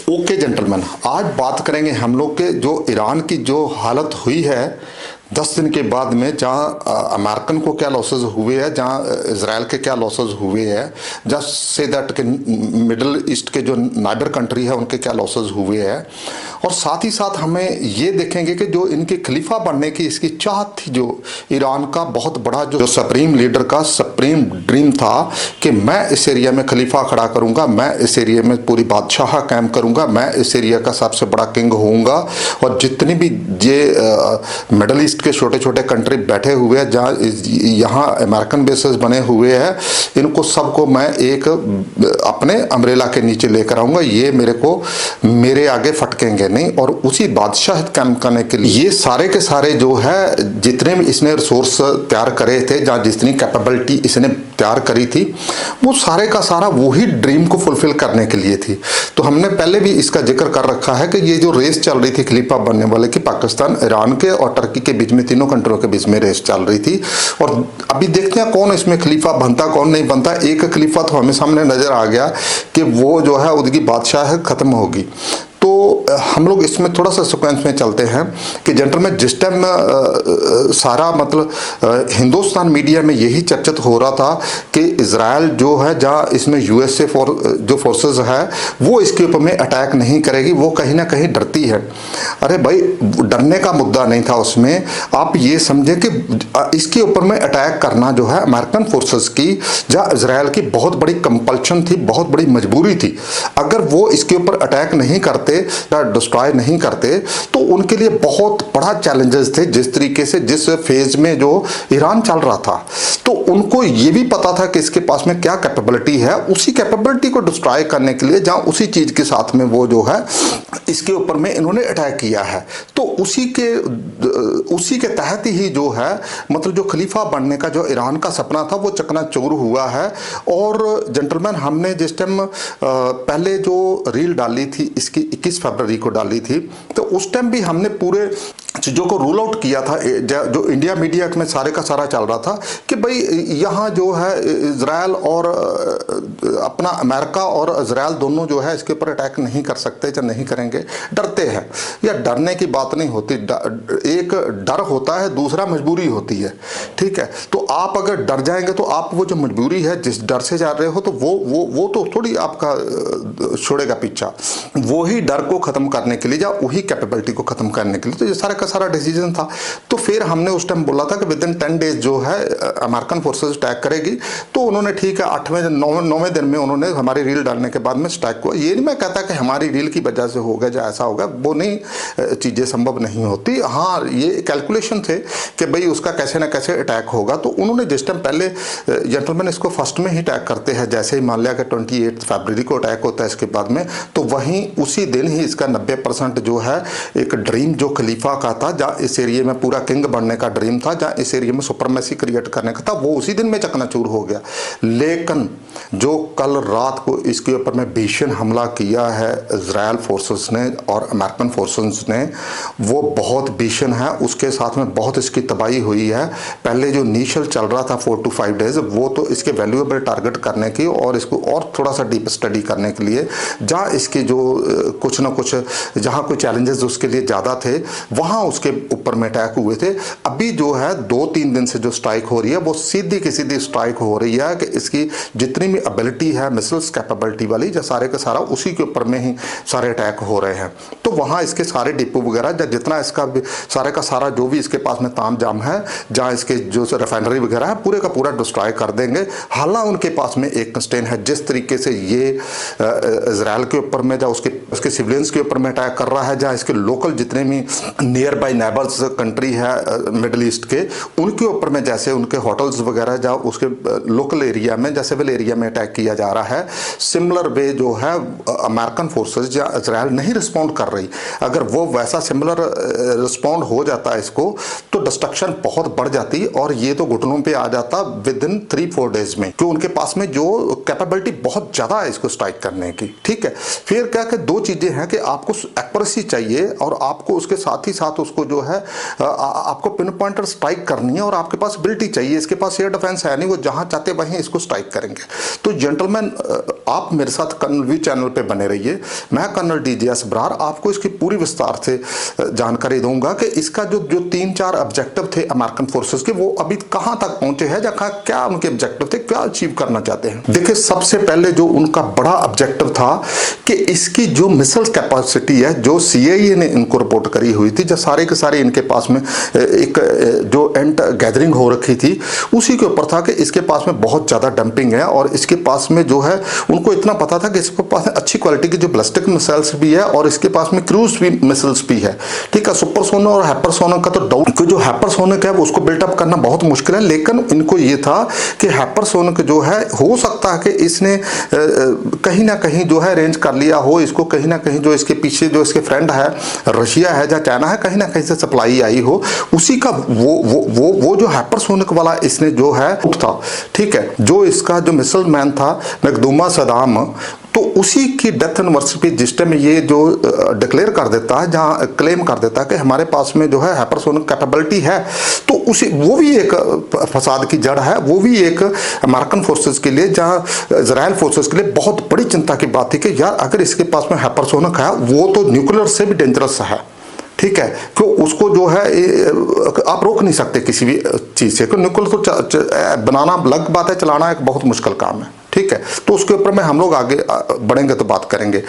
Okay gentleman, आज बात करेंगे हम लोग के जो ईरान की जो हालत हुई है 10 दिन के बाद में, जहाँ अमेरिकन को क्या लॉसेस हुए हैं, जहाँ इसराइल के क्या लॉसेस हुए हैं, जस्ट से दैट के मिडल ईस्ट के जो नाइबर कंट्री है उनके क्या लॉसेस हुए हैं। और साथ ही साथ हमें ये देखेंगे कि जो इनके खलीफा बनने की इसकी चाहत थी, जो ईरान का बहुत बड़ा जो सुप्रीम लीडर का सुप्रीम ड्रीम था कि मैं इस एरिया में खलीफा खड़ा करूंगा, मैं इस एरिया में पूरी बादशाह कायम करूंगा, मैं इस एरिया का सबसे बड़ा किंग होऊंगा। और जितनी भी ये मिडल ईस्ट के छोटे छोटे कंट्री बैठे हुए हैं, जहाँ यहाँ अमेरिकन बेसेस बने हुए हैं, इनको सबको मैं एक अपने अम्ब्रेला के नीचे लेकर आऊंगा। ये मेरे आगे फटकेंगे नहीं। और उसी बादशाह काम करने के लिए ये सारे के सारे जो है जितने भी इसने रिसोर्स तैयार करे थे, जहाँ जितनी कैपेबिलिटी इसने तैयार करी थी, वो सारे का सारा वही ड्रीम को फुलफिल करने के लिए थी। तो हमने पहले भी इसका जिक्र कर रखा है कि ये जो रेस चल रही थी खलीफा बनने वाले की, पाकिस्तान, ईरान के और टर्की के बीच में, तीनों कंट्रियों के बीच में रेस चल रही थी। और अभी देखते हैं कौन इसमें खलीफा बनता कौन नहीं बनता। एक खलीफा तो हमें सामने नजर आ गया कि वो जो है उसकी बादशाह खत्म होगी। तो हम लोग इसमें थोड़ा सा सीक्वेंस में चलते हैं कि जेंटलमैन, जिस टाइम सारा मतलब हिंदुस्तान मीडिया में यही चर्चित हो रहा था कि इजराइल जो है, जहाँ इसमें यूएसए जो फोर्सेस है वो इसके ऊपर में अटैक नहीं करेगी, वो कहीं ना कहीं डरती है। अरे भाई, डरने का मुद्दा नहीं था उसमें। आप ये समझे कि इसके ऊपर में अटैक करना जो है अमेरिकन फोर्सेस की, जहाँ इजराइल की बहुत बड़ी कंपल्शन थी, बहुत बड़ी मजबूरी थी। अगर वो इसके ऊपर अटैक नहीं करते, डिस्ट्रॉय नहीं करते, तो उनके लिए बहुत बड़ा चैलेंजेस थे। जिस तरीके से जिस फेज में जो ईरान चल रहा था, तो उनको ये भी पता था कि इसके पास में क्या कैपेबिलिटी है। उसी कैपेबिलिटी को डिस्ट्रॉय करने के लिए, जहां उसी चीज के साथ में वो जो है इसके ऊपर में इन्होंने अटैक किया है, तो उसी के तहत ही जो है मतलब जो खलीफा बनने का जो ईरान का सपना था वो चकनाचूर हुआ है। और जेंटलमैन, हमने जिस टाइम पहले जो रील डाली थी इसकी 21 फरवरी को डाली थी, तो उस टाइम भी हमने पूरे चीज़ों को रूल आउट किया था। जो इंडिया मीडिया में सारे का सारा चल रहा था कि भाई यहाँ जो है इजराइल और अपना अमेरिका और इजराइल दोनों जो है इसके ऊपर अटैक नहीं कर सकते या नहीं करेंगे, डरते हैं। या डरने की बात नहीं होती, एक डर होता है, दूसरा मजबूरी होती है। ठीक है, तो आप अगर डर जाएंगे तो आप वो जो मजबूरी है, जिस डर से जा रहे हो, तो वो तो थोड़ी आपका छोड़ेगा पीछा। वही डर को खत्म करने के लिए या वही कैपेबिलिटी को खत्म करने के लिए तो ये सारे का सारा डिसीजन था। तो फिर हमने उस टाइम बोला था कि विद इन 10 डेज जो है अमेरिकन फोर्सेस अटैक करेगी। तो उन्होंने ठीक है 8वें 9वें दिन में उन्होंने हमारी रील डालने के बाद में अटैक हुआ। ये नहीं मैं कहता कि हमारी रील की वजह से होगा या ऐसा होगा, वो नहीं, चीजें संभव नहीं होती। हाँ, ये कैलकुलेशन थे कि भाई उसका कैसे ना कैसे अटैक होगा। तो उन्होंने जिस टाइम पहले जेंटलमैन इसको फर्स्ट में ही अटैक करते हैं, जैसे ही मान लिया कि 28 फरवरी को अटैक होता है इसके बाद में, तो वहीं उसी दिन ही इसका 90% जो है एक ड्रीम जो खलीफा का था, जहाँ इस एरिया में पूरा किंग बनने का ड्रीम था, जहाँ इस एरिया में सुपरमेसी क्रिएट करने का था, वो उसी दिन में चकनाचूर हो गया। लेकिन जो कल रात को इसके ऊपर में भीषण हमला किया है इजराइल फोर्सेस ने और अमेरिकन फोर्सेस ने, वो बहुत भीषण है। उसके साथ में बहुत इसकी तबाही हुई है। पहले जो इनिशियल चल रहा था 4 to 5 डेज, वो तो इसके वैल्यूएबल टारगेट करने की और इसको और थोड़ा सा डीप स्टडी करने के लिए, जहाँ इसके जो कुछ ना कुछ जहाँ कोई चैलेंजेस उसके लिए ज़्यादा थे, वहाँ उसके ऊपर में अटैक हुए थे। अभी जो है 2-3 दिन से जो स्ट्राइक हो रही है वो सीधी की सीधी स्ट्राइक हो रही है कि इसकी जितनी भी एबिलिटी है मिसाइल्स कैपेबिलिटी वाली, जो सारे का सारा उसी के ऊपर में ही सारे अटैक हो रहे हैं। तो वहाँ इसके सारे डिपो वगैरह जितना इसका सारे का सारा जो भी इसके पास में ताम जाम है, जहाँ इसके जो रिफाइनरी वगैरह है, पूरे का पूरा डिस्ट्रॉय कर देंगे। हालांकि उनके पास में एक कंस्ट्रेंट है, जिस तरीके से ये इजराइल के ऊपर में या उसके सिविलियंस के ऊपर में अटैक कर रहा है, जहाँ इसके लोकल जितने भी नियर बाय नेबर्स कंट्री है मिडिल ईस्ट के, उनके ऊपर में जैसे उनके होटल्स वगैरह जहाँ उसके लोकल एरिया में या सिविल एरिया में अटैक किया जा रहा है, सिमिलर वे जो है अमेरिकन फोर्सेस या इजराइल नहीं रिस्पॉन्ड कर रही। अगर वो वैसा सिमिलर रिस्पॉन्ड हो जाता है इसको, तो डिस्ट्रक्शन बहुत बढ़ जाती और ये तो घुटनों पे आ जाता विद इन 3-4 डेज में, क्योंकि उनके पास में जो कैपेबिलिटी बहुत ज्यादा है इसको स्ट्राइक करने की। ठीक है, फिर क्या कि दो चीजें हैं कि आपको एक्यूरेसी चाहिए और आपको उसके साथ ही साथ उसको जो है आपको पिन पॉइंटर स्ट्राइक करनी है और आपके पास एबिलिटी चाहिए। इसके पास एयर डिफेंस है नहीं, वो जहां चाहते वहीं इसको स्ट्राइक करेंगे। तो जेंटलमैन, आप मेरे साथ कर्नल व्यू चैनल पे बने रहिए। मैं कर्नल DGS बरार आपको इसकी पूरी विस्तार से जानकारी दूंगा कि इसका जो 3-4 ऑब्जेक्टिव थे अमेरिकन फोर्सेस के, वो अभी कहां तक पहुंचे हैं, जहां क्या उनके ऑब्जेक्टिव थे, क्या अचीव करना चाहते हैं। देखिए, सबसे पहले जो उनका बड़ा ऑब्जेक्टिव था कि इसकी जो मिसाइल कैपेसिटी है, जो CIA ने इनको रिपोर्ट करी हुई थी, जो सारे के सारे इनके पास में एक जो एंड गैदरिंग हो रखी थी, उसी के ऊपर था कि इसके पास में बहुत ज्यादा डंपिंग है और इसके पास में जो है उनको इतना पता था कि इसके पास अच्छी क्वालिटी की जो बैलिस्टिक मिसाइल्स भी है और इसके पास में क्रूज भी मिसाइल्स भी है। ठीक है, सुपरसोनिक और हाइपरसोनिक का तो डाउट, जो हाइपरसोनिक है उसको बिल्टअप करना बहुत मुश्किल है, लेकिन इनको ये था कि हाइपरसोनिक जो है हो सकता है कि इसने कहीं ना कहीं जो है रेंज कर लिया हो, इसको कहीं ना कहीं जो इसके पीछे जो इसके फ्रेंड है रशिया है या चाइना है, कहीं ना कहीं से सप्लाई आई हो, उसी का वो जो हाइपरसोनिक वाला इसने जो है था। ठीक है, जो इसका जो मिसाइल मैन था मैकदूमा सदाम, तो उसी की डेथ एनिवर्सरी पे जिस टाइम ये जो डिक्लेयर कर देता है, जहां क्लेम कर देता है कि हमारे पास में जो है हाइपरसोनिक कैपेबिलिटी है, तो उसी वो भी एक फसाद की जड़ है, वो भी एक अमेरिकन फोर्सेस के लिए, जहां इजराइल फोर्सेस के लिए बहुत बड़ी चिंता की बात थी कि यार अगर इसके पास में हाइपरसोनिक है, वो तो न्यूक्लियर से भी डेंजरस है। ठीक है, क्यों उसको जो है आप रोक नहीं सकते किसी भी चीज से, क्योंकि न्यूक्लियर तो बनाना अलग बात है, चलाना एक बहुत मुश्किल काम है। ठीक है, तो उसके ऊपर में हम लोग आगे बढ़ेंगे तो बात करेंगे।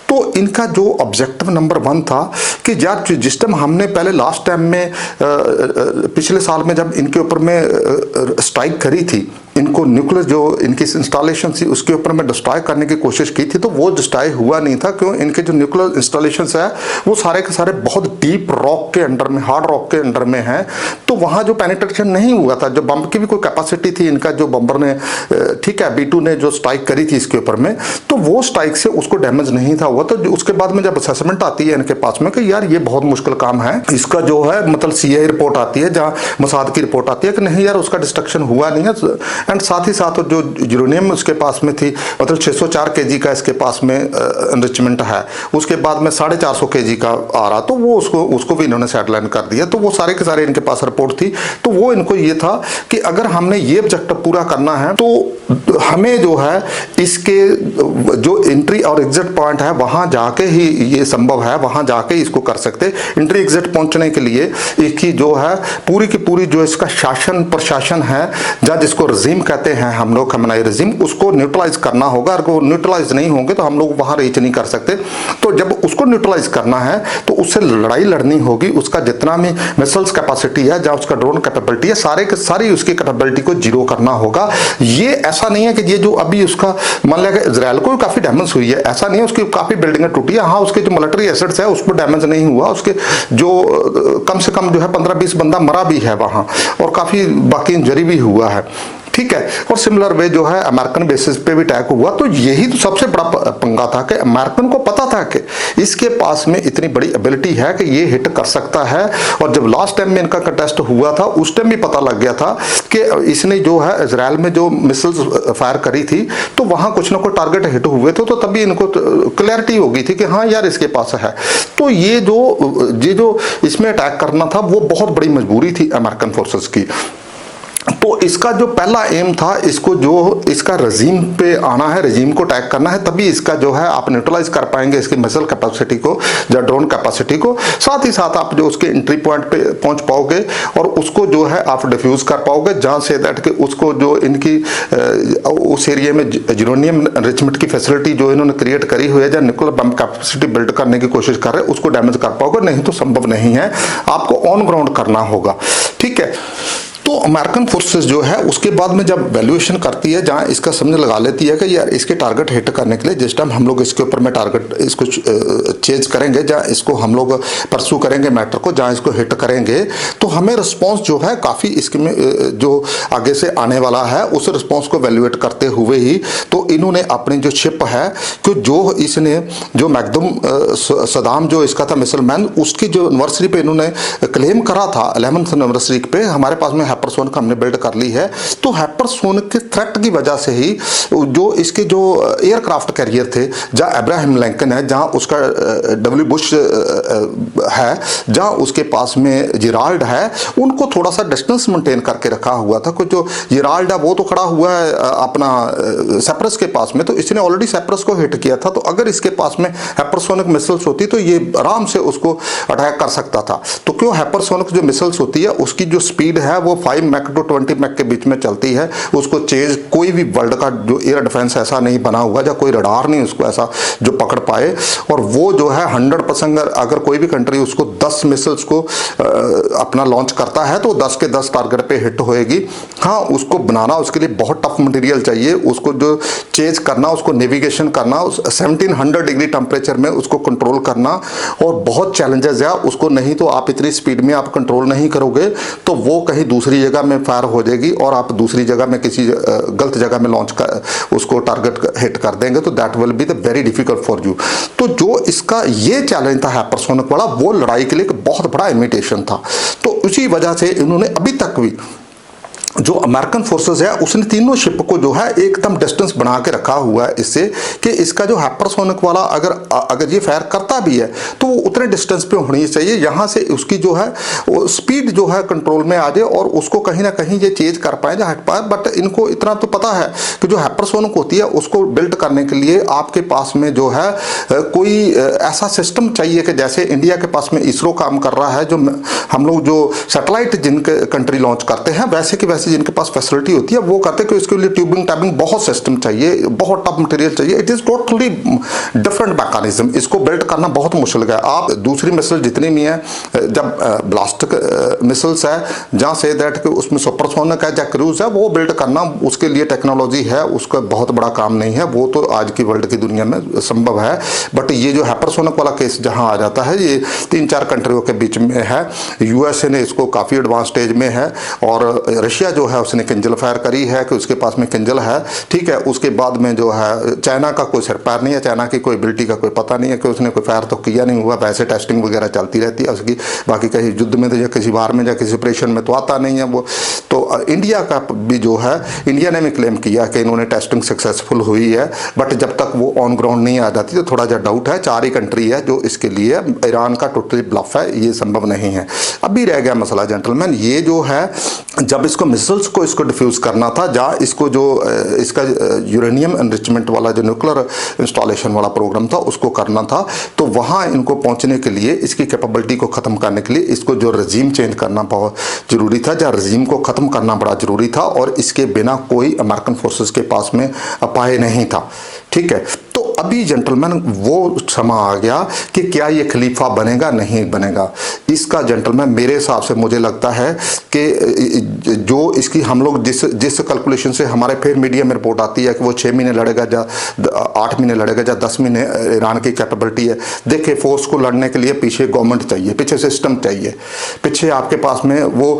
तो इनका जो ऑब्जेक्टिव नंबर 1 था कि यार जिस टाइम हमने पहले लास्ट टाइम में पिछले साल में जब इनके ऊपर में स्ट्राइक करी थी, इनको न्यूक्लियर जो इनकी इंस्टॉलेशन थी उसके ऊपर में डिस्ट्रॉय करने की कोशिश की थी, तो वो डिस्ट्रॉय हुआ नहीं था। क्यों? इनके जो न्यूक्लियर इंस्टॉलेशन है वो सारे के सारे बहुत डीप रॉक के अंडर में, हार्ड रॉक के अंडर में है, तो वहां जो पेनिट्रेशन नहीं हुआ था, जो बम की भी कोई कैपेसिटी थी इनका, जो बम्बर ने ठीक है B2 ने जो स्ट्राइक करी थी इसके ऊपर में, तो वो स्ट्राइक से उसको डैमेज नहीं था हुआ। तो उसके बाद में जब असेसमेंट आती है इनके पास में कि यार ये बहुत मुश्किल काम है, इसका जो है मतलब CIA रिपोर्ट आती है, जहां मोसाद की रिपोर्ट आती है कि नहीं यार उसका डिस्ट्रक्शन हुआ नहीं है, एंड साथ ही साथ जो यूरेनियम उसके पास में थी, मतलब 604 kg का इसके पास में एनरिचमेंट है, उसके बाद में 450 kg का आ रहा, तो वो उसको भी इन्होंने सेटलाइन कर दिया। तो वो सारे के सारे इनके पास रिपोर्ट थी, तो वो इनको ये था कि अगर हमने ये ऑब्जेक्टिव पूरा करना है तो हमें जो है इसके जो एंट्री और एग्जिट पॉइंट है वहां जाके ही ये संभव है, वहां जाके इसको कर सकते। एंट्री एग्जिट पहुंचने के लिए एक ही जो है पूरी की पूरी जो इसका शासन प्रशासन है, या जिसको रजीम कहते हैं हम लोग, खमनाई रजीम, उसको न्यूट्रलाइज करना होगा। अगर वो न्यूट्रलाइज नहीं होंगे तो हम लोग वहां रीच नहीं कर सकते। तो जब उसको न्यूट्रलाइज करना है तो उससे लड़ाई लड़नी होगी, उसका जितना भी मिसाइल्स कैपेसिटी है, जहां उसका ड्रोन कैपेबिलिटी है, सारे के सारी उसकी कैपेबिलिटी को जीरो करना होगा। ये ऐसा नहीं है कि ये जो अभी उसका मान लिया कि इजराइल को काफी डैमेज हुई है, ऐसा नहीं है, उसकी काफी बिल्डिंगें टूटी है। हाँ, उसके जो मिलिट्री एसेट्स है उस पर डैमेज नहीं हुआ, उसके जो कम से कम जो है 15-20 बंदा मरा भी है वहां, और काफी बाकी इंजरी भी हुआ है। ठीक है, और सिमिलर वे जो है अमेरिकन बेसिस पे भी अटैक हुआ। तो यही तो सबसे बड़ा पंगा था कि अमेरिकन को पता था कि इसके पास में इतनी बड़ी एबिलिटी है कि ये हिट कर सकता है, और जब लास्ट टाइम में इनका कंटेस्ट हुआ था उस टाइम भी पता लग गया था कि इसने जो है इजराइल में जो मिसाइल्स फायर करी थी तो वहां कुछ ना कुछ टारगेट हिट हुए थे, तो तभी इनको क्लैरिटी हो गई थी कि हाँ यार इसके पास है। तो ये जो इसमें अटैक करना था वो बहुत बड़ी मजबूरी थी अमेरिकन फोर्सेस की। तो इसका जो पहला एम था, इसको जो इसका रजीम पे आना है, रजीम को अटैक करना है, तभी इसका जो है आप न्यूट्रलाइज कर पाएंगे इसकी मिसाइल कैपेसिटी को या ड्रोन कैपेसिटी को। साथ ही साथ आप जो उसके एंट्री पॉइंट पे पहुंच पाओगे और उसको जो है आप डिफ्यूज कर पाओगे, जहां से दैट के उसको जो इनकी उस एरिया में यूरेनियम एनरिचमेंट की फैसिलिटी जो इन्होंने क्रिएट करी हुई है, या न्यूक्लियर बम कैपेसिटी बिल्ड करने की कोशिश कर रहे हैं, उसको डैमेज कर पाओगे। नहीं तो संभव नहीं है, आपको ऑन ग्राउंड करना होगा। ठीक है, तो अमेरिकन फोर्सेस जो है उसके बाद में जब वैल्यूएशन करती है, जहां इसका समझ लगा लेती है कि यार इसके टारगेट हिट करने के लिए जिस टाइम हम लोग इसके ऊपर में टारगेट इसको चेंज करेंगे, जहां इसको हम लोग परसू करेंगे मैटर को, जहां इसको हिट करेंगे, तो हमें रिस्पॉन्स जो है काफ़ी इसके में जो आगे से आने वाला है उस रिस्पॉन्स को वैल्यूएट करते हुए ही तो इन्होंने अपनी जो शिप है, कि जो इसने जो मैकदूम सदाम जो इसका था मिसाइल मैन, उसकी जो एनिवर्सरी पे इन्होंने क्लेम करा था 11th एनिवर्सरी पे हमारे पास में हाइपरसोनिक हमने बिल्ड कर ली है। तो हाइपरसोनिक के थ्रेट की वजह से ही जो इसके जो एयरक्राफ्ट कैरियर थे, जहाँ अब्राहम लिंकन है, जहाँ उसका डब्ल्यू बुश है, जहाँ उसके पास में जिराल्ड है, उनको थोड़ा सा डिस्टेंस मेंटेन करके रखा हुआ था। कुछ जो जिराल्ड है वो तो खड़ा हुआ है अपना साइप्रस के पास में, तो इसने ऑलरेडी साइप्रस को हिट किया था। तो अगर इसके पास में हाइपरसोनिक मिसाइल्स होती तो ये आराम से उसको अटैक कर सकता था। तो क्यों हाइपरसोनिक जो मिसाइल्स होती है उसकी जो स्पीड है वो 5 मैक टू 20 मैक के बीच में चलती है। उसको चेज कोई भी वर्ल्ड का जो एयर डिफेंस ऐसा नहीं बना हुआ, या कोई रडार नहीं उसको ऐसा जो पकड़ पाए। और वो जो है 100% अगर कोई भी कंट्री उसको 10 मिसाइल्स को अपना लॉन्च करता है तो 10 के 10 टारगेट पे हिट होएगी। हाँ, उसको बनाना उसके लिए बहुत टफ मटेरियल चाहिए, उसको जो चेज करना, उसको नेविगेशन करना, 1700 डिग्री टेम्परेचर में उसको कंट्रोल करना और बहुत चैलेंजेस है उसको। नहीं तो आप इतनी स्पीड में आप कंट्रोल नहीं करोगे तो वो कहीं दूसरी जगह में फायर हो जाएगी और आप दूसरी जगह में किसी गलत जगह में लॉन्च कर उसको टारगेट हिट कर देंगे, तो that will be the very difficult for you. तो जो इसका ये चैलेंज था हाइपरसोनिक वाला, वो लड़ाई के लिए एक बहुत बड़ा इमिटेशन था। तो उसी वजह से इन्होंने अभी तक भी जो अमेरिकन फोर्सेस है उसने तीनों शिप को जो है एकदम डिस्टेंस बना के रखा हुआ है, इससे कि इसका जो हाइपरसोनिक वाला अगर ये फायर करता भी है तो वो उतने डिस्टेंस पे होनी चाहिए, यहाँ से उसकी जो है वो स्पीड जो है कंट्रोल में आ जाए और उसको कहीं ना कहीं ये चेज कर पाए या हट पाए। बट इनको इतना तो पता है कि जो हाइपरसोनिक होती है उसको बिल्ड करने के लिए आपके पास में जो है कोई ऐसा सिस्टम चाहिए कि जैसे इंडिया के पास में इसरो काम कर रहा है, जो हम लोग जो सैटेलाइट जिनके कंट्री लॉन्च करते हैं वैसे के वैसे जिनके पास फैसिलिटी होती है वो करते हैं कि इसके लिए ट्यूबिंग टैबिंग बहुत सिस्टम चाहिए, बहुत टफ मटेरियल चाहिए। It is totally different mechanism, इसको बिल्ड करना बहुत मुश्किल है। आप दूसरी मिसाइल जितनी भी है, जब ब्लास्टिक मिसाइल्स है जहाँ से दैट कि उसमें सुपरसोनिक है या क्रूज है, वो बिल्ड करना उसके लिए टेक्नोलॉजी है, उसका बहुत बड़ा काम नहीं है, वो तो आज की वर्ल्ड की दुनिया में संभव है। बट ये जो हाइपरसोनिक वाला केस जहाँ आ जाता है, ये 3-4 कंट्रियों के बीच में है। यूएसए ने इसको काफ़ी एडवांस स्टेज में है और रशिया जो है उसने किंजल फायर करी है कि उसके पास में किंजल है, ठीक है। उसके बाद में जो है चाइना का कोई सिर पैर नहीं है, चाइना की कोई एबिलिटी का कोई पता नहीं है कि उसने कोई फायर तो किया नहीं हुआ, वैसे टेस्टिंग वगैरह चलती रहती है उसकी। बाकी कहीं युद्ध में तो या किसी वार में या किसी ऑपरेशन में तो आता नहीं है वो। तो इंडिया का भी जो है, इंडिया ने भी क्लेम किया कि इन्होंने टेस्टिंग सक्सेसफुल हुई है, बट जब तक वो ऑन ग्राउंड नहीं आ जाती तो थोड़ा सा डाउट है। 4 ही कंट्री है जो इसके लिए, ईरान का टोटली ब्लफ है, ये संभव नहीं है। अभी रह गया मसला जेंटलमैन, ये जो है जब इसको मिसाइल्स को इसको डिफ्यूज करना था, जहाँ इसको जो इसका यूरेनियम एनरिचमेंट वाला जो न्यूक्लियर इंस्टॉलेशन वाला प्रोग्राम था उसको करना था, तो वहाँ इनको पहुँचने के लिए, इसकी कैपेबिलिटी को ख़त्म करने के लिए इसको जो रजीम चेंज करना बहुत ज़रूरी था, जहाँ रजीम को ख़त्म करना बड़ा ज़रूरी था और इसके बिना कोई अमेरिकन फोर्सेस के पास में अपाय नहीं था, ठीक है। तो अभी जेंटलमैन वो समा आ गया कि क्या ये खलीफा बनेगा नहीं बनेगा। इसका जेंटलमैन मेरे हिसाब से मुझे लगता है कि जो इसकी हम लोग जिस कैलकुलेशन से हमारे फिर मीडिया में रिपोर्ट आती है कि वो 6 महीने लड़ेगा या 8 महीने लड़ेगा या 10 महीने ईरान की कैपेबिलिटी है। देखिए, फोर्स को लड़ने के लिए पीछे गवर्नमेंट चाहिए, पीछे सिस्टम चाहिए, पीछे आपके पास में वो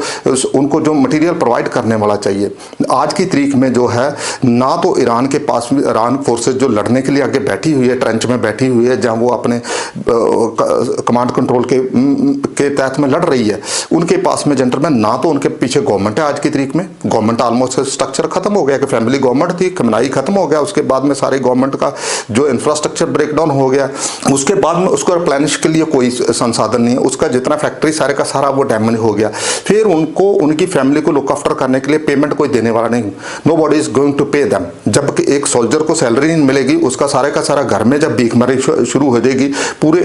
उनको जो मटीरियल प्रोवाइड करने वाला चाहिए। आज की तारीख में जो है ना तो ईरान के पास में, ईरान फोर्सेज जो लड़ने के लिए आगे बैठी हुई है, ट्रेंच में बैठी हुई है, जहां वो अपने कमांड कंट्रोल के तहत में लड़ रही है, उनके पास में जेंटलमैन ना तो उनके पीछे गवर्नमेंट है। आज की तारीख में गवर्नमेंट ऑलमोस्ट स्ट्रक्चर खत्म हो गया कि फैमिली गवर्नमेंट थी, खमनाई खत्म हो गया, उसके बाद में सारी गवर्नमेंट का जो इंफ्रास्ट्रक्चर ब्रेकडाउन हो गया, उसके बाद में उसको रिप्लेनिश के लिए कोई संसाधन नहीं है, उसका जितना फैक्ट्री सारे का सारा वो डैमेज हो गया। फिर उनको उनकी फैमिली को लुक आफ्टर करने के लिए पेमेंट कोई देने वाला नहीं, nobody is going to pay them. जबकि एक सोल्जर को सैलरी नहीं मिलेगी, उसका सारे का सारा घर में जब भीखमरी शुरू हो जाएगी, पूरे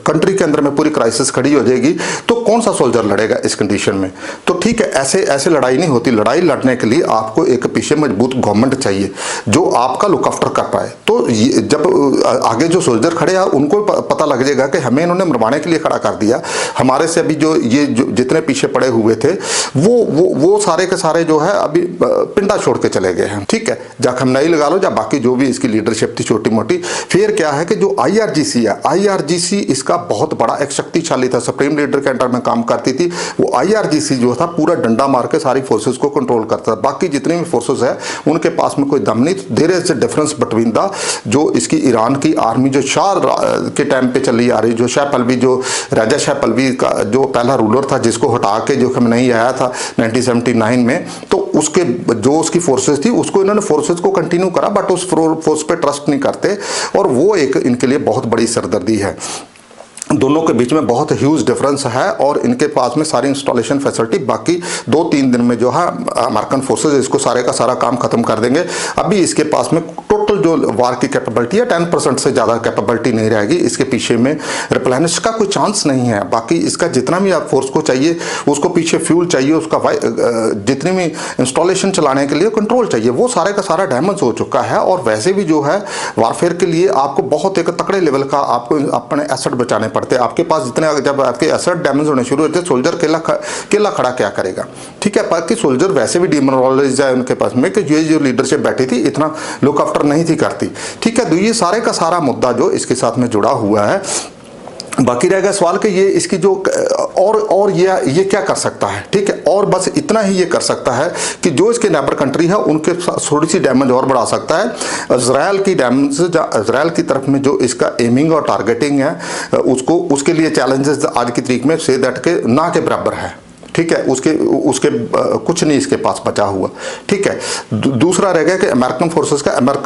कंट्री के अंदर में पूरी क्राइसिस खड़ी हो जाएगी, तो कौन सा सोल्जर लड़ेगा इस कंडीशन में। तो ठीक है, ऐसे लड़ाई नहीं होती। लड़ाई लड़ने के लिए आपको एक पीछे मजबूत गवर्नमेंट चाहिए जो आपका लुक आफ्टर कर पाए। तो जब आगे जो सोल्जर खड़े हैं उनको पता लग जाएगा कि हमें इन्होंने मरवाने के लिए खड़ा कर दिया, हमारे से अभी जो जितने पीछे पड़े हुए थे वो सारे के सारे जो है अभी पिंडा छोड़ के चले गए हैं, ठीक है। जा खमनाई लगा लो, या बाकी जो भी इसकी लीडरशिप थी छोटी मोटी। फिर क्या है कि जो IRGC है, IRGC इसका बहुत बड़ा एक शक्तिशाली था, सुप्रीम सुप्रीम लीडर के अंडर में काम करती थी। वो IRGC जो था पूरा डंडा मार के सारी फोर्सेस को कंट्रोल करता था। बाकी जितनी भी फोर्सेस है उनके पास में कोई दम नहीं। There is a difference between the जो इसकी ईरान की आर्मी जो शाह के टाइम पे चली आ रही, जो शाह पहलवी, जो राजा शाह पहलवी का जो पहला रूलर था जिसको हटा के जो खमेनी आया था 1979 में, तो उसके जो उसकी फोर्सेस थी उसको इन्होंने फोर्सेस को कंटिन्यू करा, बट उस फोर्स पे ट्रस्ट नहीं करते, और वो एक इनके लिए बहुत बड़ी सरदर्दी है। दोनों के बीच में बहुत ह्यूज डिफरेंस है और इनके पास में सारी इंस्टॉलेशन फैसिलिटी, बाकी 2-3 दिन में जो है अमेरिकन फोर्सेस इसको सारे का सारा काम खत्म कर देंगे। अभी इसके पास में टोटल जो वार की कैपेबिलिटी है 10% से ज़्यादा कैपेबिलिटी नहीं रहेगी। इसके पीछे में रिप्लेनिश का कोई चांस नहीं है। बाकी इसका जितना भी आप फोर्स को चाहिए, उसको पीछे फ्यूल चाहिए, उसका जितनी भी इंस्टॉलेशन चलाने के लिए कंट्रोल चाहिए, वो सारे का सारा डैमेज हो चुका है। और वैसे भी जो है वारफेयर के लिए आपको बहुत एक तकड़े लेवल का आपको अपने एसेट बचाने पड़ते हैं। आपके पास जितने जब आपके एसेट डैमेज होने शुरू होते हैं, सोल्जर केला खड़ा क्या करेगा, ठीक है। बाकी सोल्जर वैसे भी डिमोरलाइज है उनके पास में कि ये जो लीडरशिप बैठी थी इतना लुक आफ्टर नहीं थी करती, ठीक है। तो ये सारे का सारा मुद्दा जो इसके साथ में जुड़ा हुआ है। बाकी रह गया सवाल कि ये इसकी जो और ये क्या कर सकता है, ठीक है। और बस इतना ही ये कर सकता है कि जो इसके नेबर कंट्री है उनके थोड़ी सी डैमेज और बढ़ा सकता है। इजराइल की डैमेज, इजराइल की तरफ में जो इसका एमिंग और टारगेटिंग है उसके लिए चैलेंजेस आज की तारीख में से दैट के ना के बराबर है, ठीक है। उसके कुछ नहीं इसके पास बचा हुआ, ठीक है। दूसरा रह गया कि अमेरिकन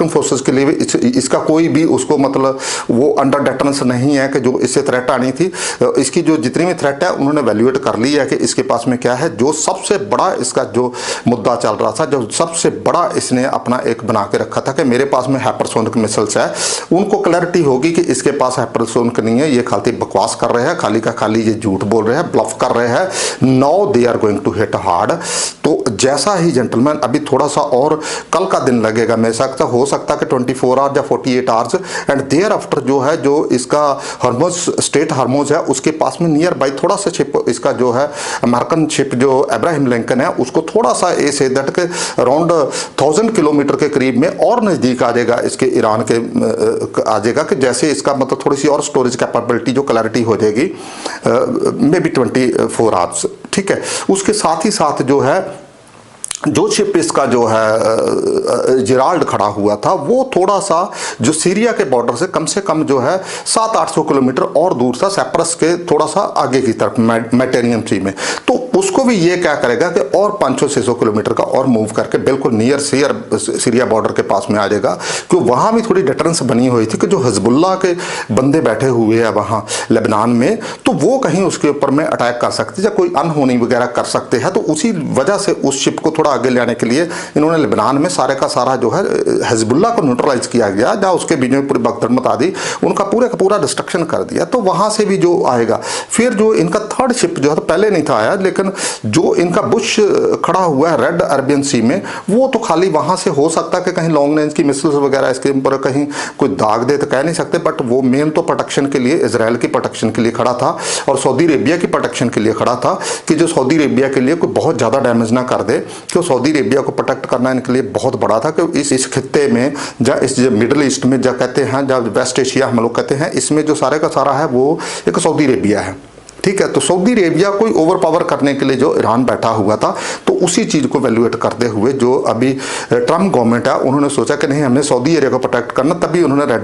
फोर्सेस के लिए इसका कोई भी उसको मतलब वो अंडर डेटरेंस नहीं है कि जो इससे थ्रेट आनी थी। इसकी जो जितनी भी थ्रेट है उन्होंने वैल्यूएट कर ली है कि इसके पास में क्या है। जो सबसे बड़ा इसका जो मुद्दा चल रहा था, जो सबसे बड़ा इसने अपना एक बना के रखा था कि मेरे पास में हाइपरसोनिक मिसाइल्स है, उनको क्लैरिटी होगी कि इसके पास हाइपरसोनिक नहीं है, ये खाली बकवास कर रहे हैं, खाली का खाली ये झूठ बोल रहे हैं, ब्लफ कर रहे हैं। They are going to hit hard. तो जैसा ही जेंटलमैन अभी थोड़ा सा और कल का दिन लगेगा, मैं हो सकता कि 24 आवर्स या 48 आवर्स एंड देयर आफ्टर जो है जो इसका हॉर्मोज स्टेट हार्मोज है उसके पास में नियर बाई थोड़ा सा शिप इसका जो है अमेरिकन शिप जो अब्राहम लिंकन है उसको थोड़ा सा ऐसे दैट के अराउंड 1000 किलोमीटर के करीब में और नज़दीक आ जाएगा इसके ईरान के आ जाएगा कि जैसे इसका मतलब थोड़ी सी और स्टोरेज कैपेबिलिटी जो क्लैरिटी हो जाएगी मे बी 24 आवर्स, ठीक है। उसके साथ ही साथ जो है जो शिप इसका जो है जिराल्ड खड़ा हुआ था वो थोड़ा सा जो सीरिया के बॉर्डर से कम जो है 700-800 किलोमीटर और दूर था, साइप्रस के थोड़ा सा आगे की तरफ मेडिटेरेनियन सी में। तो उसको भी ये क्या करेगा कि और 500-600 किलोमीटर का और मूव करके बिल्कुल नियर सीरिया बॉर्डर के पास में आ जाएगा, क्योंकि वहाँ भी थोड़ी डिटरेंस बनी हुई थी कि जो हिजबुल्लाह के बंदे बैठे हुए हैं वहाँ लेबनान में, तो वो कहीं उसके ऊपर में अटैक कर सकते या कोई अनहोनी वगैरह कर सकते हैं। तो उसी वजह से उस शिप को थोड़ा आगे ले आने के लिए इन्होंने लेबनान में सारे का सारा जो है हिजबुल्लाह को न्यूट्रलाइज किया गया, जहाँ उसके बीच में पूरी बगदरमत आदि उनका पूरे का पूरा डिस्ट्रक्शन कर दिया। तो वहाँ से भी जो आएगा फिर जो इनका थर्ड शिप जो है तो पहले नहीं था आया, लेकिन जो इनका बुश खड़ा हुआ है रेड अरेबियन सी में, वो तो खाली वहाँ से हो सकता है कि कहीं लॉन्ग रेंज की मिसाइल्स वगैरह इसके ऊपर कहीं कोई दाग दे तो कह नहीं सकते, बट वो मेन तो प्रोटेक्शन के लिए इजराइल की प्रोटेक्शन के लिए खड़ा था और सऊदी अरेबिया की प्रोटेक्शन के लिए खड़ा था कि जो सऊदी अरेबिया के लिए कोई बहुत ज़्यादा डैमेज ना कर दे, क्यों सऊदी अरेबिया को प्रोटेक्ट करना इनके लिए बहुत बड़ा था कि इस खित्ते में या इस मिडिल ईस्ट में जहाँ कहते हैं, जहाँ वेस्ट एशिया हम लोग कहते हैं, इसमें जो सारे का सारा है वो एक सऊदी अरेबिया है, ठीक है। तो सऊदी अरेबिया को ओवर पावर करने के लिए जो ईरान बैठा हुआ था, तो उसी चीज़ को वैल्यूएट करते हुए जो अभी ट्रम्प गवर्नमेंट है उन्होंने सोचा कि नहीं हमने सऊदी अरेबिया को प्रोटेक्ट करना, तभी उन्होंने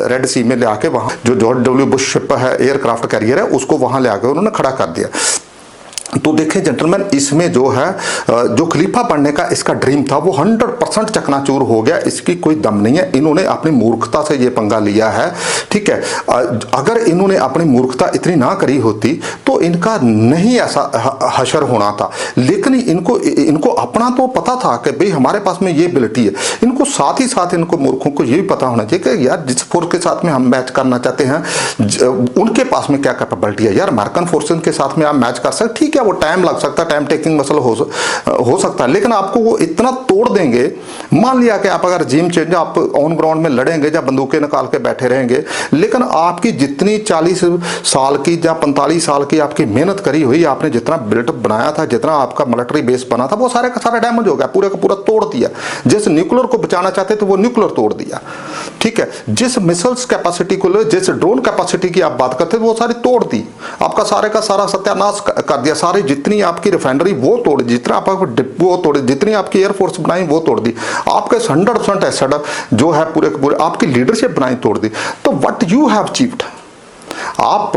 रेड सी में ले आके वहाँ जो जॉर्ज डब्ल्यू बुश शिप है एयरक्राफ्ट कैरियर है उसको वहाँ ले आके उन्होंने खड़ा कर दिया। तो देखिए जेंटलमैन, इसमें जो है जो खलीफा बनने का इसका ड्रीम था वो 100% चकनाचूर हो गया। इसकी कोई दम नहीं है, इन्होंने अपनी मूर्खता से ये पंगा लिया है, ठीक है। अगर इन्होंने अपनी मूर्खता इतनी ना करी होती तो इनका नहीं ऐसा हशर होना था, लेकिन इनको अपना तो पता था कि भाई हमारे पास में ये एबिलिटी है। इनको साथ ही साथ इनको मूर्खों को ये भी पता होना चाहिए कि यार जिस फोर्स के साथ में हम मैच करना चाहते हैं उनके पास में क्या कैपेबिलिटी है। यार अमेरिकन फोर्सेस के साथ में आप मैच कर सकते, ठीक है, है वो टाइम लग सकता है, टाइम टेकिंग मसला हो सकता है, लेकिन आपको वो इतना तोड़ देंगे। मान लिया कि आप अगर जिम चेंज, आप ऑन ग्राउंड में लड़ेंगे या बंदूकें निकाल के बैठे रहेंगे, लेकिन आपकी जितनी 40 साल की या 45 साल की आपकी मेहनत करी हुई, आपने जितना बिल्टअप बनाया था, जितना आपका मिलिट्री बेस बना था, वो सारे का सारा डैमेज हो गया, पूरे का पूरा तोड़ दिया। जिस न्यूक्लियर को बचाना चाहते थे वो न्यूक्लियर तोड़ दिया, ठीक है। जिस मिसाइल्स कैपेसिटी को, जिस ड्रोन कैपेसिटी की आप बात करते थे वो सारी तोड़ दी, आपका सारे का सारा सत्यानाश कर दिया। सारी जितनी आपकी रिफाइनरी वो तोड़, जितना आपका डिपो वो तोड़, जितनी आपकी एयरफोर्स बनाई वो तोड़ दी, आपके 100% एसेट जो है पूरे पूरे आपकी लीडरशिप बनाई तोड़ दी। तो व्हाट यू हैव अचीव्ड, आप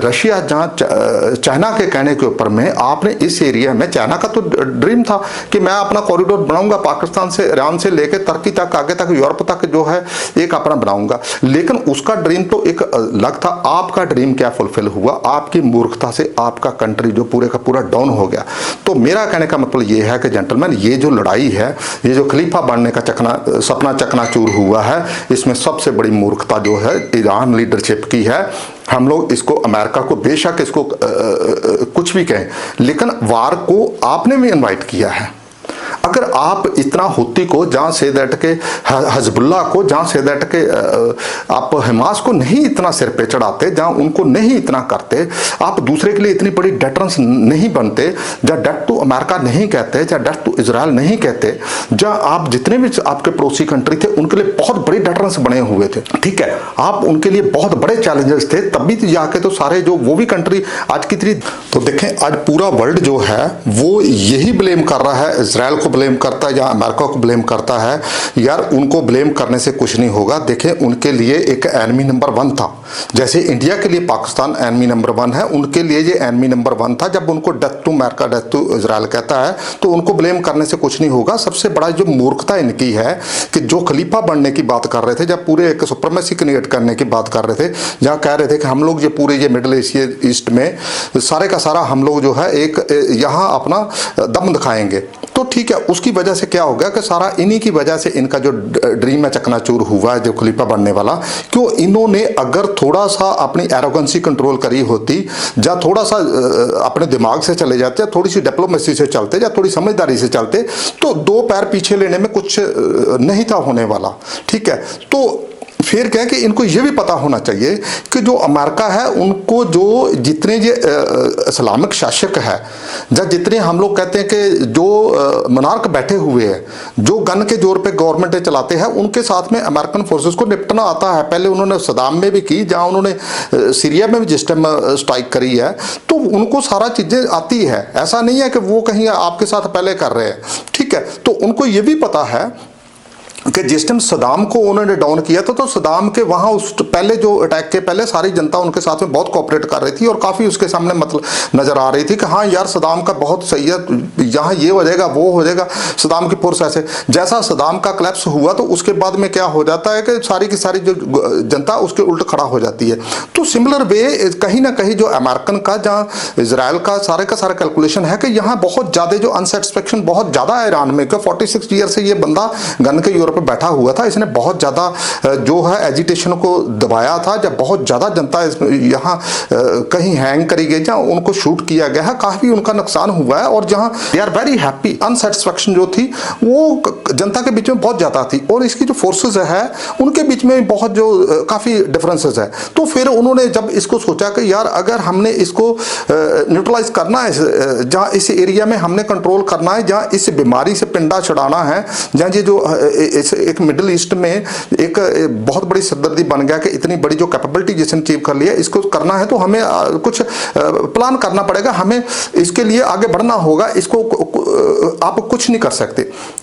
रशिया जहां चाइना के कहने के ऊपर में आपने इस एरिया में, चाइना का तो ड्रीम था कि मैं अपना कॉरिडोर बनाऊंगा पाकिस्तान से, ईरान से लेकर तुर्की तक, आगे तक यूरोप तक जो है एक अपना बनाऊंगा, लेकिन उसका ड्रीम तो एक अलग था। आपका ड्रीम क्या फुलफिल हुआ? आपकी मूर्खता से आपका कंट्री जो पूरे का पूरा डाउन हो गया। तो मेरा कहने का मतलब ये है कि जेंटलमैन, ये जो लड़ाई है, ये जो खलीफा बनने का सपना चकनाचूर हुआ है, इसमें सबसे बड़ी मूर्खता जो है ईरान लीडरशिप की है। हम लोग इसको, अमेरिका को बेशक इसको कुछ भी कहें, लेकिन वार को आपने भी इनवाइट किया है। अगर आप इतना हुती को, जहां से दैट के हजबुल्ला को, जहां से दैट के आप हमास को नहीं इतना सिर पे चढ़ाते, जहां उनको नहीं इतना करते, आप दूसरे के लिए इतनी बड़ी डेटरेंस नहीं बनते, जहां डेट टू अमेरिका नहीं कहते, जहां डेट टू इजराइल नहीं कहते, जहां आप जितने भी आपके पड़ोसी कंट्री थे उनके लिए बहुत बड़ी डेटरेंस बने हुए थे, ठीक है, आप उनके लिए बहुत बड़े चैलेंजेस थे, तभी जाके तो सारे जो वो भी कंट्री आज की तरीक। तो देखें, आज पूरा वर्ल्ड जो है वो यही ब्लेम कर रहा है, इजराइल को ब्लेम करता है या अमेरिका को ब्लेम करता है। यार, उनको ब्लेम करने से कुछ नहीं होगा। देखें, उनके लिए एक एनिमी नंबर 1 था, जैसे इंडिया के लिए पाकिस्तान एनिमी नंबर 1 है, उनके लिए ये एनिमी नंबर 1 था। जब उनको death to America, death to Israel कहता है तो उनको ब्लेम करने से कुछ नहीं होगा। सबसे बड़ा जो मूर्खता इनकी है कि जो खलीफा बनने की बात कर रहे थे, जब पूरे एक सुप्रीमेसी क्रिएट करने की बात कर रहे थे, जहां कह रहे थे कि हम लोग ये पूरे ये मिडिल एशिया ईस्ट में सारे का सारा हम लोग जो है एक यहाँ अपना दम दिखाएंगे, तो ठीक है, उसकी वजह से क्या हो गया कि सारा इन्हीं की वजह से इनका जो ड्रीम है चकनाचूर हुआ है, जो खलीफा बनने वाला। क्यों? इन्होंने अगर थोड़ा सा अपनी एरोगेंसी कंट्रोल करी होती, या थोड़ा सा अपने दिमाग से चले जाते, थोड़ी सी डिप्लोमेसी से चलते, या थोड़ी समझदारी से चलते, तो 2 पैर पीछे लेने में कुछ नहीं था होने वाला, ठीक है। तो फिर क्या कि इनको ये भी पता होना चाहिए कि जो अमेरिका है, उनको जो जितने ये इस्लामिक शासक है, या जितने हम लोग कहते हैं कि जो मनार्क बैठे हुए हैं, जो गन के जोर पे गवर्नमेंट चलाते हैं, उनके साथ में अमेरिकन फोर्सेस को निपटना आता है। पहले उन्होंने सदाम में भी की, जहां उन्होंने सीरिया में भी जिस टाइम स्ट्राइक करी है, तो उनको सारा चीजें आती है। ऐसा नहीं है कि वो कहीं आपके साथ पहले कर रहे हैं, ठीक है। तो उनको ये भी पता है कि जिस टाइम सदाम को उन्होंने डाउन किया था, तो सदाम के वहां उस पहले जो अटैक के पहले सारी जनता उनके साथ में बहुत कोऑपरेट कर रही थी, और काफी उसके सामने मतलब नजर आ रही थी कि हाँ यार, सदाम का बहुत सही है, यहाँ ये हो जाएगा, वो हो जाएगा, सदाम की फोर्स ऐसे। जैसा सदाम का क्लैप्स हुआ, तो उसके बाद में क्या हो जाता है कि सारी की सारी जो जनता उसके उल्ट खड़ा हो जाती है। तो सिमिलर वे कहीं ना कहीं जो अमेरिकन का, जहाँ इजराइल का सारा कैलकुलेशन है कि यहाँ बहुत ज्यादा जो अनसेटिस्फेक्शन बहुत ज्यादा है ईरान में, 46 ईयर से ये बंदा गन के पे बैठा हुआ था, इसने बहुत ज्यादा जो है एजिटेशन को दबाया था। जब बहुत ज्यादा जनता यहाँ कहीं हैंग करी गई, जहाँ उनको शूट किया गया है, काफी उनका नुकसान हुआ है, और जहाँ they are very happy, unsatisfaction जो थी वो जनता के बीच में बहुत ज्यादा थी, और इसकी जो फोर्सेस है उनके बीच में बहुत जो काफी डिफरेंसेस है। तो फिर उन्होंने जब इसको सोचा कि यार, अगर हमने इसको न्यूट्रलाइज करना है, जहाँ इस एरिया में हमने कंट्रोल करना है, जहाँ इस बीमारी से पिंडा छुड़ाना है, जहाँ ये जो एक मिडिल ईस्ट में एक बहुत बड़ी सरदर्दी बन गया कि इतनी बड़ी जो कैपेबिलिटी जिसने अचीव कर लिया, इसको करना है तो हमें कुछ प्लान करना पड़ेगा, हमें इसके लिए आगे बढ़ना होगा, इसको आप कुछ नहीं कर सकते,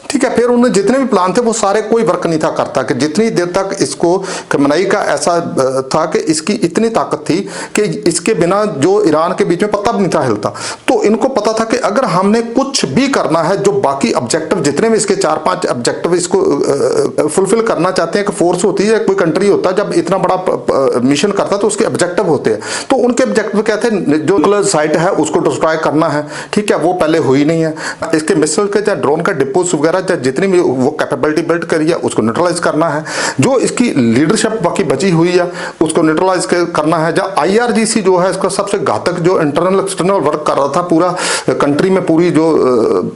ठीक है। फिर उन्होंने जितने भी प्लान थे वो सारे कोई वर्क नहीं था करता, कि जितनी देर तक इसको खमेनी का ऐसा था कि इसकी इतनी ताकत थी कि इसके बिना जो ईरान के बीच में पत्ता भी नहीं था हिलता। तो इनको पता था कि अगर हमने कुछ भी करना है, जो बाकी ऑब्जेक्टिव जितने भी इसके 4-5 ऑब्जेक्टिव इसको फुलफिल करना चाहते हैं कि फोर्स होती है, कोई कंट्री होता है, जब इतना बड़ा मिशन करता है तो उसके ऑब्जेक्टिव होते हैं। तो उनके ऑब्जेक्टिव क्या थे, जो न्यूक्लियर साइट है उसको डिस्ट्रॉय करना है, ठीक है, वो पहले हुई नहीं है। इसके मिसाइल के या ड्रोन का डिपोज वगैरह जितनी भी वो कैपेबिलिटी बिल्ड करी है उसको न्यूट्रलाइज करना है। जो इसकी लीडरशिप बाकी बची हुई है उसको न्यूट्रलाइज करना है। जब IRGC जो है इसका सबसे घातक जो इंटरनल एक्सटर्नल वर्क कर रहा था, पूरा कंट्री में पूरी जो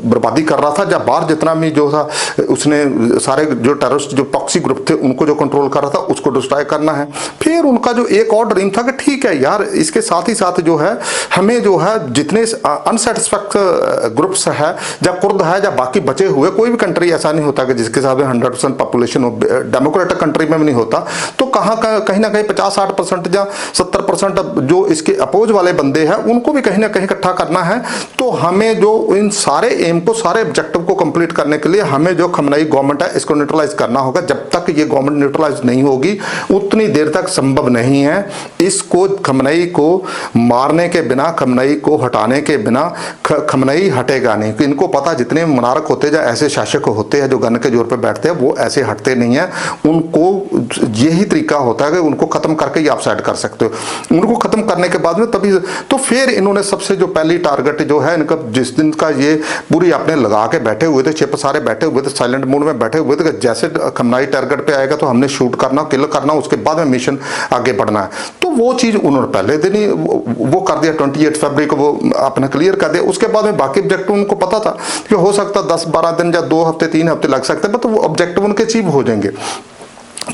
बर्बादी कर रहा था, जब बाहर जितना भी जो था उसने सारे जो टेररिस्ट जो प्रॉक्सी ग्रुप थे उनको जो कंट्रोल कर रहा था उसको डिस्ट्रॉय करना है। फिर उनका जो एक और ड्रीम था कि ठीक है यार, इसके साथ ही साथ जो है हमें जो है जितने अनसेटिस्फैक्ट ग्रुप्स है या कुर्द है या बाकी बचे हुए, कोई भी कंट्री ऐसा नहीं होता कि जिसके साथ 100% पॉपुलेशन डेमोक्रेटिक कंट्री में भी नहीं होता, तो कहीं ना कहीं 50-60% या 70% जो इसके अपोज वाले बंदे हैं उनको भी कहीं ना कहीं इकट्ठा करना है। तो हमें जो इन सारे एम को, सारे ऑब्जेक्टिव को कंप्लीट करने के लिए हमें जो खमनई गवर्नमेंट है इसको न्यूट्रलाइज करना होगा। जब तक ये गवर्नमेंट न्यूट्रलाइज नहीं होगी उतनी देर तक संभव नहीं है इसको, खमनई को मारने के बिना, खमनई को हटाने के बिना खमनई हटेगा नहीं। इनको पता जितने मुनारक होते हैं, ऐसे शासक होते हैं जो गन के जोर पे बैठते हैं, वो ऐसे हटते नहीं है। उनको यही तरीका होता है कि उनको खत्म करके ही आप साइड कर सकते हो। उनको खत्म करने के बाद में तभी तो फिर इन्होंने सबसे जो पहली टारगेट जो है इनका, जिस दिन का ये पूरी आपने लगा के बैठे हुए थे, चिप सारे बैठे हुए थे, साइलेंट मोड में बैठे हुए थे, जैसे खमनाई टारगेट पे आएगा तो हमने शूट करना, किल करना, उसके बाद में मिशन आगे बढ़ना है। तो वो चीज उन्होंने पहले दिन ही वो कर दिया, 28 फरवरी को वो आपने क्लियर कर दिया। उसके बाद में बाकी ऑब्जेक्टिव उनको पता था कि हो सकता 10-12 दिन या 2 हफ्ते 3 हफ्ते लग सकते हैं, तो वो ऑब्जेक्टिव उनके अचीव हो जाएंगे।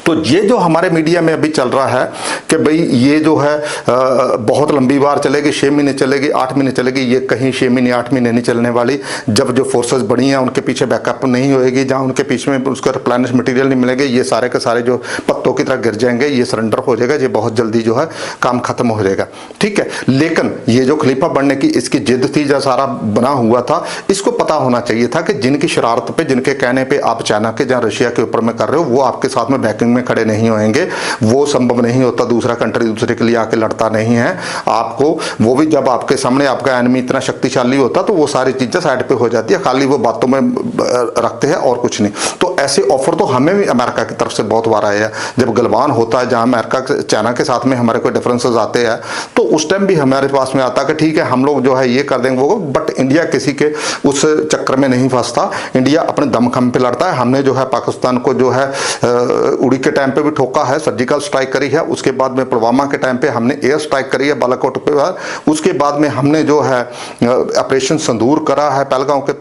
तो ये जो हमारे मीडिया में अभी चल रहा है कि भाई ये जो है बहुत लंबी बार चलेगी, 6 महीने चलेगी, 8 महीने चलेगी, ये कहीं 6 महीने 8 महीने नहीं चलने वाली। जब जो फोर्सेस बड़ी हैं उनके पीछे बैकअप नहीं होएगी, जहां उनके पीछे में उसका रिप्लेनिश मटेरियल नहीं मिलेंगे, ये सारे के सारे जो पत्तों की तरह गिर जाएंगे, ये सरेंडर हो जाएगा, ये बहुत जल्दी जो है काम खत्म हो जाएगा, ठीक है। लेकिन ये जो खलीफा बनने की इसकी जिद थी, जो सारा बना हुआ था, इसको पता होना चाहिए था कि जिनकी शरारत पे, जिनके कहने पे आप चाइना के या रशिया के ऊपर में कर रहे हो, वो आपके साथ में बैकिंग में खड़े नहीं होंगे। वो संभव नहीं होता, दूसरा कंट्री दूसरे के लिए आके लड़ता नहीं है आपको। वो भी जब आपके सामने आपका एनिमी इतना शक्तिशाली होता तो वो सारी चीजें साइड पे हो जाती है, खाली वो बातों में रखते हैं और कुछ नहीं। तो ऐसे ऑफर तो हमें भी अमेरिका की तरफ से बहुत बार आए हैं। जब गलवान होता है, जहां अमेरिका चाइना के साथ में हमारे कोई डिफरेंसेस आते हैं, तो उस टाइम भी हमारे पास में आता है कि ठीक है हम लोग जो है ये कर देंगे वो, बट इंडिया किसी के उस चक्कर में नहीं फंसता। इंडिया अपने दमखम पे लड़ता है। हमने जो है पाकिस्तान को जो है उड़ी के टाइम पे भी ठोका है, सर्जिकल स्ट्राइक करी है, उसके बाद में पुलवामा के टाइम पे हमने एयर स्ट्राइक करी है बालाकोट पे, उसके बाद में हमने जो है ऑपरेशन संदूर करा है पहलगांव के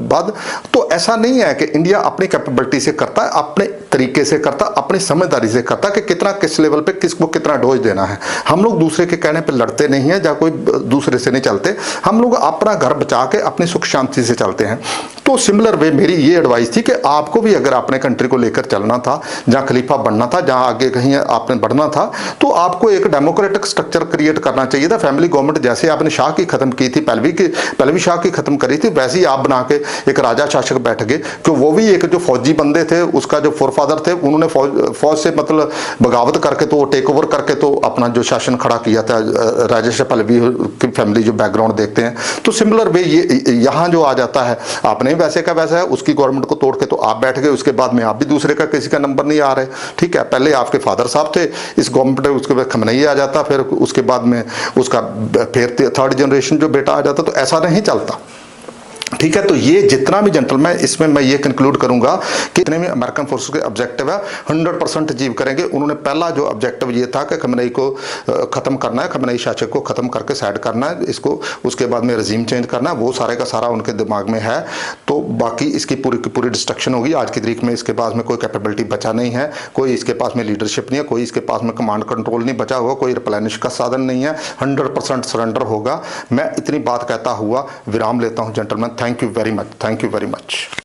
बाद। तो ऐसा नहीं है कि इंडिया अपनी कैपेबिलिटी से करता है, अपने तरीके से करता, अपनी समझदारी से करता कि कितना किस लेवल पे किसको कितना डोज देना है। हम लोग दूसरे के कहने पे लड़ते नहीं है, जहाँ कोई दूसरे से नहीं चलते। हम लोग अपना घर बचा के अपनी सुख शांति से चलते हैं। तो सिमिलर वे मेरी ये एडवाइस थी कि आपको भी अगर अपने कंट्री को लेकर चलना था, जहाँ खलीफा बनना था, जहाँ आगे कहीं आपने बढ़ना था, तो आपको एक डेमोक्रेटिक स्ट्रक्चर क्रिएट करना चाहिए था। फैमिली गवर्नमेंट जैसे आपने शाह की खत्म की थी, पहलवी शाह की खत्म करी थी, वैसे ही आप बना के एक राजा शासक बैठ गए। तो वो भी एक जो फौजी बंदे थे, उसका जो फोरफादर थे, उन्होंने फौज से मतलब बगावत करके तो टेक ओवर करके तो अपना जो शासन खड़ा किया था। राजेश पहलवी की फैमिली जो बैकग्राउंड देखते हैं, तो सिमिलर वे ये यहाँ जो आ जाता है, आपने वैसे का वैसा है, उसकी गवर्नमेंट को तोड़ के तो आप बैठ गए, उसके बाद में आप भी दूसरे का किसी का नंबर नहीं आ रहे, ठीक है। पहले आपके फादर साहब थे इस गवर्नमेंट, उसके बाद खमनई आ जाता, फिर उसके बाद में उसका फिर 3rd जनरेशन जो बेटा आ जाता, तो ऐसा नहीं चलता, ठीक है। तो ये जितना भी जेंटलमैन, इसमें मैं ये कंक्लूड करूंगा कि इतने में अमेरिकन फोर्सेस के ऑब्जेक्टिव है 100% अचीव करेंगे। उन्होंने पहला जो ऑब्जेक्टिव ये था कि खमनई को खत्म करना है, खमनई शासक को खत्म करके साइड करना है इसको, उसके बाद में रजीम चेंज करना है, वो सारे का सारा उनके दिमाग में है। तो बाकी इसकी पूरी की पूरी डिस्ट्रक्शन होगी। आज की तारीख में इसके पास में कोई कैपेबिलिटी बचा नहीं है, कोई इसके पास में लीडरशिप नहीं है, कोई इसके पास में कमांड कंट्रोल नहीं बचा हुआ, कोई रिप्लेनिश का साधन नहीं है, 100% सरेंडर होगा। मैं इतनी बात कहता हुआ विराम लेता हूं gentleman. Thank you very much, thank you very much.